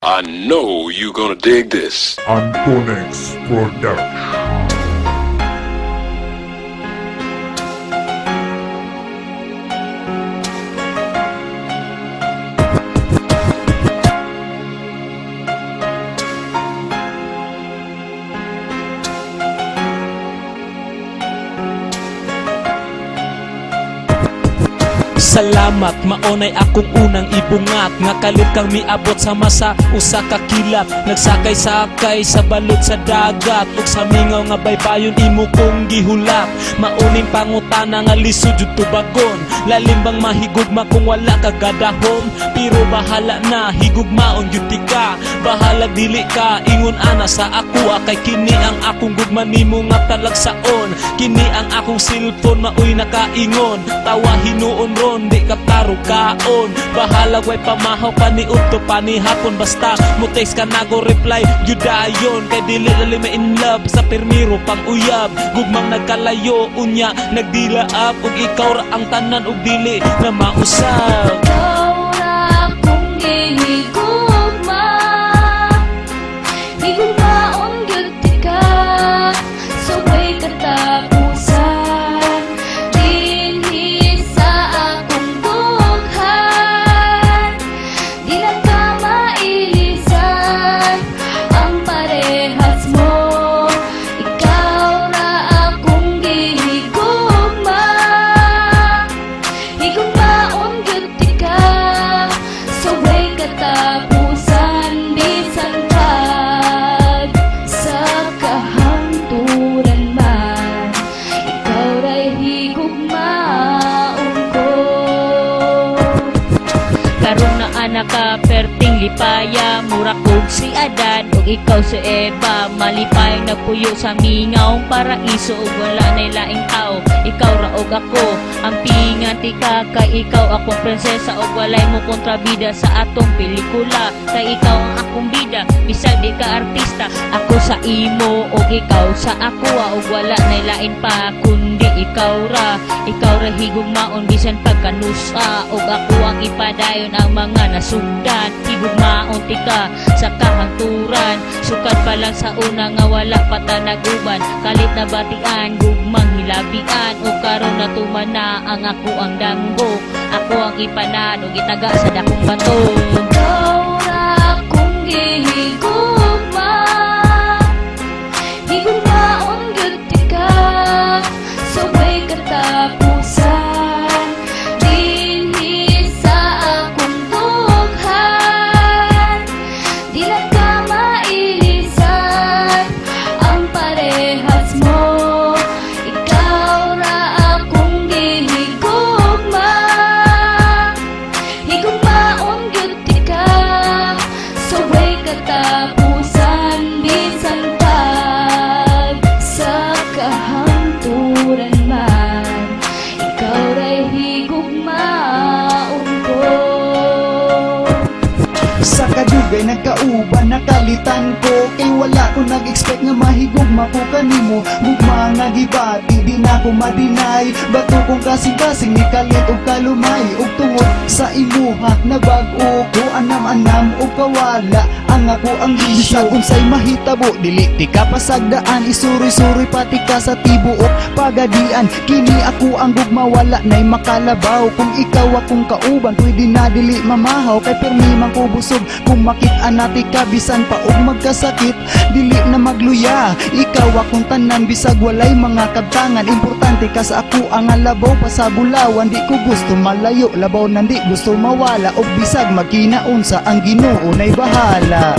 I know you're gonna dig this. Antonex Production. Salamat, maunay akong unang ibungat. Nga kalit kang miabot sa masa usa ka kilat. Nagsakay-sakay sa balod sa dagat, ug sa mingaw nga baybayon imo kong gihulak. Mauning pangutana nga lisod jud tubagon. Lalim bang mahigugma kung wala ka gadahom? Pero bahala na, higugmaon gyud ti ka. Bahala dili ka, ingon ana sa ako. Kay kini ang akong gugma nimo nga talagsaon. Kini ang akong cellphone, maoy nakaingon. Tawa hinuon ron, di ka taro kaon. Bahala way pamahaw paniud to panihapon. Basta mo text ka na go reply yudayon. Kay dili lalim in love sa permiro pang uyab. Gugmang nagkalayo unya nagdilaap. Ug ikaw ra ang tanan ug dili na mausab. Ikaw ra akong gihigugma, higugmaon gyud ti ka. Subay katapusan dinhi sa akong dughan. Di na ka mailisan ang parehas mo. Ikaw ra akong gihigugma, higugmaon gyud ti ka. Subay katapusan bisan pag sa kahangturan man. Ikaw ra'y higugmaon ko. Karon na anak ka perting lipaya, mura kog si Adan ug ikaw si Eva. Malipay nagpuyo sa mingaw paraiso ug wala nay laing tao. Ikaw ra ug ako ang pingan ti ka, kay ikaw akong prinsesa ug walay mo kontrabida sa atong pelikula. Kay ikaw ang akong bida, bisag di ka artista. Ako sa imo ug ikaw sa ako, ug wala nay lain pa kundi ikaw ra. Ikaw ra higugmaon bisan pagkanusa, ug ako ang ipadayon ang mga nasugdan. Higugmaon ti ka sa kahangturan, sukat pa lang sa una nga wala pa ta naguban. Kalit na batian, gugmang hilabian, ug karon na tumana ang ako ang danggo. Ako ang ipanan ug itaga sa dakong bato. Ikaw ra akong gihigugma, higugmaon gyud ti ka. Subay katapusan dinhi sa akong dughan. Di na ka mailisan ang parehas mo. Ikaw ra akong gihigugma, higugmaon gyud ti ka. Subay katapusan bisan pag sa kahangturan man. Ikaw ra'y higugmaon ko. Sa kadugay nagkauban nakalitan ko, kay wala ko nag-expect nga mahigugma ko kanimo. Gugma nga gibati di na ko madinay. Bato kong kasing-kasing ni kalit ug kalumay. Ug tungod sa imuha nabag-o ko anam-anam ug kawala ang ako ang bisag. Unsay mahitabo dili ti ka pasagdaan. Isuroy-suroy pati ka sa tibuok pagadian. Kini ako ang gugma wala nay makalabaw. Kung ikaw akong kauban pwede na dili mamahaw. Kay permi man ko busog kung makit-an nati ka bisan pa og magkasakit. Dili na magluya, ikaw akong tanan bisag walay mga kabtangan. Importante ka sa ako ang labaw pa sa bulawan. Di ko gusto malayo, labaw nandi gusto mawala. Og bisag magkinaunsa ang Ginoo nay bahala.